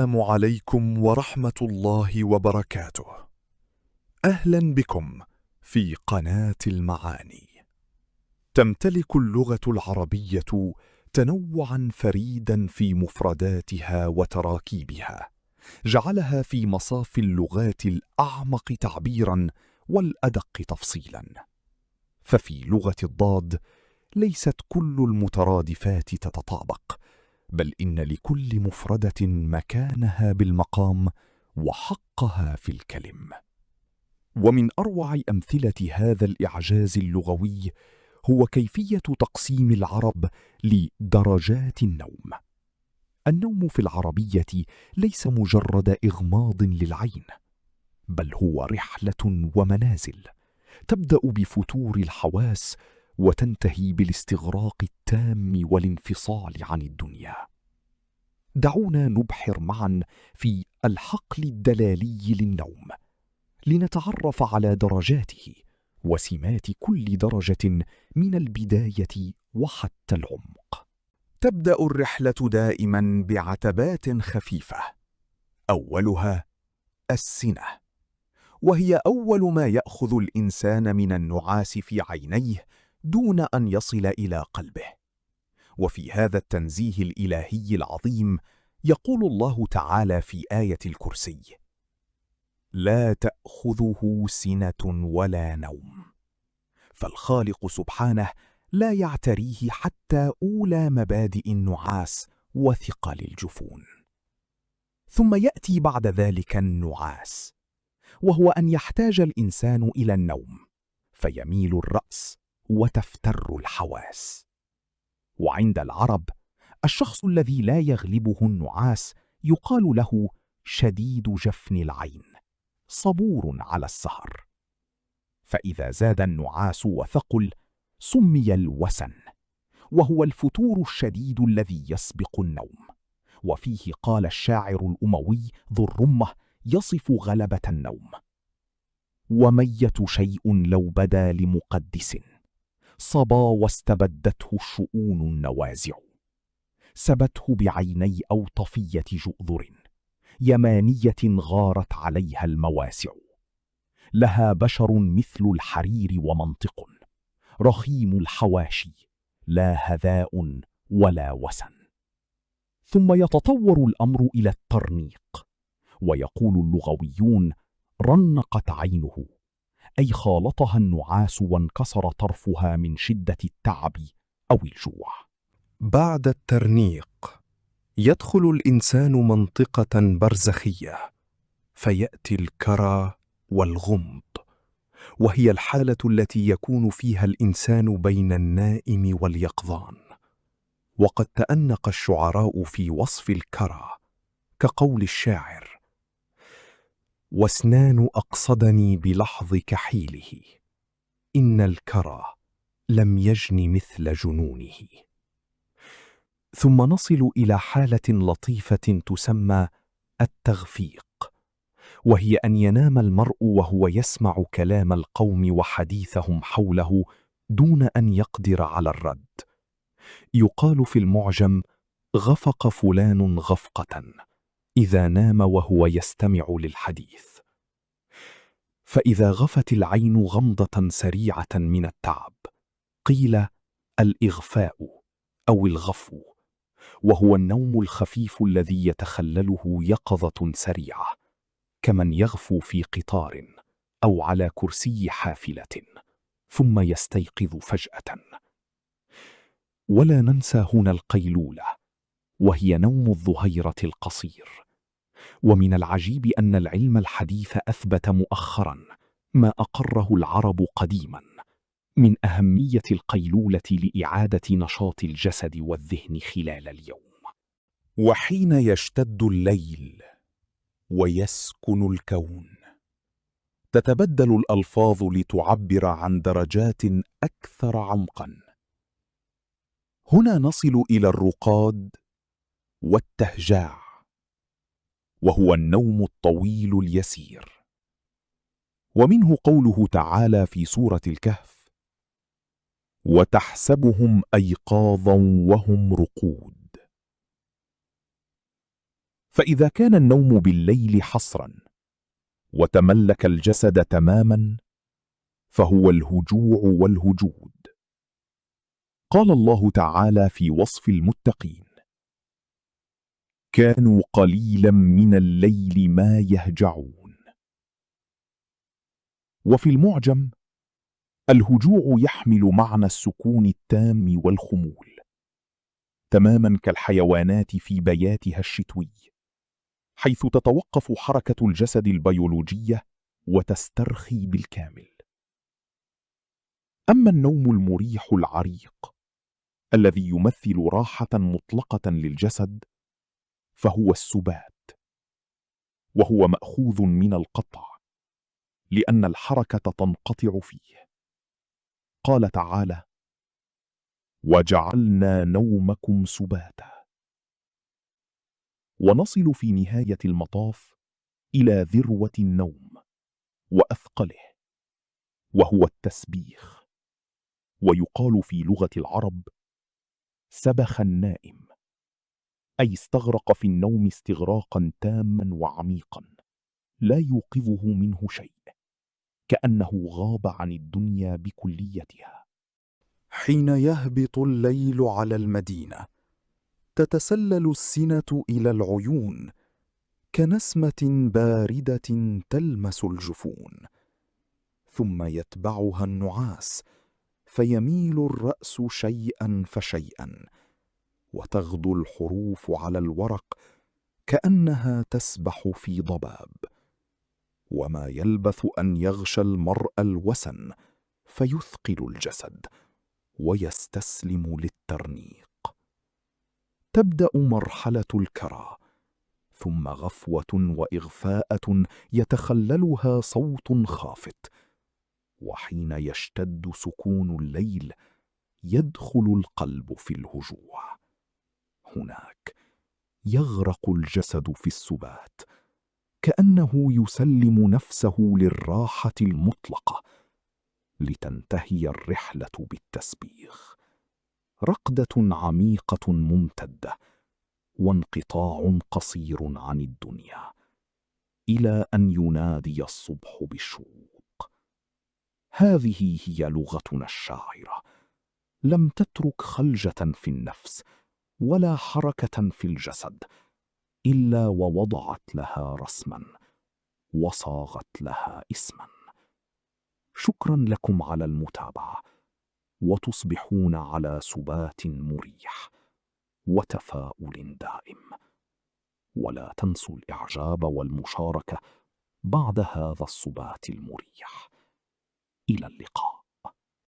السلام عليكم ورحمة الله وبركاته. أهلا بكم في قناة المعاني. تمتلك اللغة العربية تنوعا فريدا في مفرداتها وتراكيبها، جعلها في مصاف اللغات الأعمق تعبيرا والأدق تفصيلا. ففي لغة الضاد ليست كل المترادفات تتطابق، بل إن لكل مفردة مكانها بالمقام وحقها في الكلم. ومن أروع أمثلة هذا الإعجاز اللغوي هو كيفية تقسيم العرب لدرجات النوم. النوم في العربية ليس مجرد إغماض للعين، بل هو رحلة ومنازل تبدأ بفتور الحواس وتنتهي بالاستغراق التام والانفصال عن الدنيا. دعونا نبحر معا في الحقل الدلالي للنوم، لنتعرف على درجاته وسمات كل درجة من البداية وحتى العمق. تبدأ الرحلة دائما بعتبات خفيفة، أولها السنة، وهي أول ما يأخذ الإنسان من النعاس في عينيه دون أن يصل إلى قلبه. وفي هذا التنزيه الإلهي العظيم يقول الله تعالى في آية الكرسي: لا تأخذه سنة ولا نوم. فالخالق سبحانه لا يعتريه حتى أولى مبادئ النعاس وثقل الجفون. ثم يأتي بعد ذلك النعاس، وهو أن يحتاج الإنسان إلى النوم فيميل الرأس وتفتر الحواس. وعند العرب الشخص الذي لا يغلبه النعاس يقال له شديد جفن العين، صبور على السهر. فإذا زاد النعاس وثقل سمي الوسن، وهو الفتور الشديد الذي يسبق النوم. وفيه قال الشاعر الأموي ذو الرمة يصف غلبة النوم: ومية شيء لو بدا لمقدس، صبا واستبدته الشؤون النوازع، سبته بعيني أو طفية جؤذر، يمانية غارت عليها المواسع، لها بشر مثل الحرير ومنطق، رخيم الحواشي، لا هذاء ولا وسن. ثم يتطور الأمر إلى الترنيق، ويقول اللغويون رنقت عينه، أي خالطها النعاس وانكسر طرفها من شدة التعب أو الجوع. بعد الترنيق يدخل الإنسان منطقة برزخية، فيأتي الكرى والغمض، وهي الحالة التي يكون فيها الإنسان بين النائم واليقظان. وقد تأنق الشعراء في وصف الكرى كقول الشاعر: واسنان أقصدني بلحظ كحيله، إن الكرى لم يجن مثل جنونه. ثم نصل إلى حالة لطيفة تسمى التغفيق، وهي أن ينام المرء وهو يسمع كلام القوم وحديثهم حوله دون أن يقدر على الرد. يقال في المعجم: غفق فلان غفقة، إذا نام وهو يستمع للحديث. فإذا غفت العين غمضة سريعة من التعب قيل الإغفاء أو الغفو، وهو النوم الخفيف الذي يتخلله يقظة سريعة، كمن يغفو في قطار أو على كرسي حافلة ثم يستيقظ فجأة. ولا ننسى هنا القيلولة، وهي نوم الظهيرة القصير. ومن العجيب أن العلم الحديث أثبت مؤخرا ما أقره العرب قديما من أهمية القيلولة لإعادة نشاط الجسد والذهن خلال اليوم. وحين يشتد الليل ويسكن الكون تتبدل الألفاظ لتعبر عن درجات أكثر عمقا. هنا نصل إلى الرقاد والتهجاع، وهو النوم الطويل اليسير. ومنه قوله تعالى في سورة الكهف: وتحسبهم أيقاظا وهم رقود. فإذا كان النوم بالليل حصرا وتملك الجسد تماما فهو الهجوع والهجود. قال الله تعالى في وصف المتقين: كانوا قليلا من الليل ما يهجعون. وفي المعجم: الهجوع يحمل معنى السكون التام والخمول، تماما كالحيوانات في بياتها الشتوي، حيث تتوقف حركة الجسد البيولوجية وتسترخي بالكامل. أما النوم المريح العريق الذي يمثل راحة مطلقة للجسد فهو السبات، وهو مأخوذ من القطع، لأن الحركة تنقطع فيه. قال تعالى: وجعلنا نومكم سباتا. ونصل في نهاية المطاف إلى ذروة النوم وأثقله، وهو التسبيخ. ويقال في لغة العرب: سبخ النائم، أي استغرق في النوم استغراقا تاما وعميقا لا يوقظه منه شيء، كأنه غاب عن الدنيا بكليتها. حين يهبط الليل على المدينة تتسلل السنة إلى العيون كنسمة باردة تلمس الجفون، ثم يتبعها النعاس فيميل الرأس شيئا فشيئا، وتغدو الحروف على الورق كأنها تسبح في ضباب، وما يلبث أن يغشى المرء الوسن فيثقل الجسد ويستسلم للترنيق. تبدأ مرحلة الكرى، ثم غفوة وإغفاءة يتخللها صوت خافت، وحين يشتد سكون الليل يدخل القلب في الهجوع. هناك يغرق الجسد في السبات، كأنه يسلم نفسه للراحة المطلقة، لتنتهي الرحلة بالتسبيخ، رقدة عميقة ممتدة وانقطاع قصير عن الدنيا، إلى أن ينادي الصبح بالشروق. هذه هي لغتنا الشاعرة، لم تترك خلجة في النفس ولا حركة في الجسد، إلا ووضعت لها رسما وصاغت لها اسما. شكرا لكم على المتابعة، وتصبحون على سبات مريح وتفاؤل دائم. ولا تنسوا الإعجاب والمشاركة بعد هذا السبات المريح. إلى اللقاء.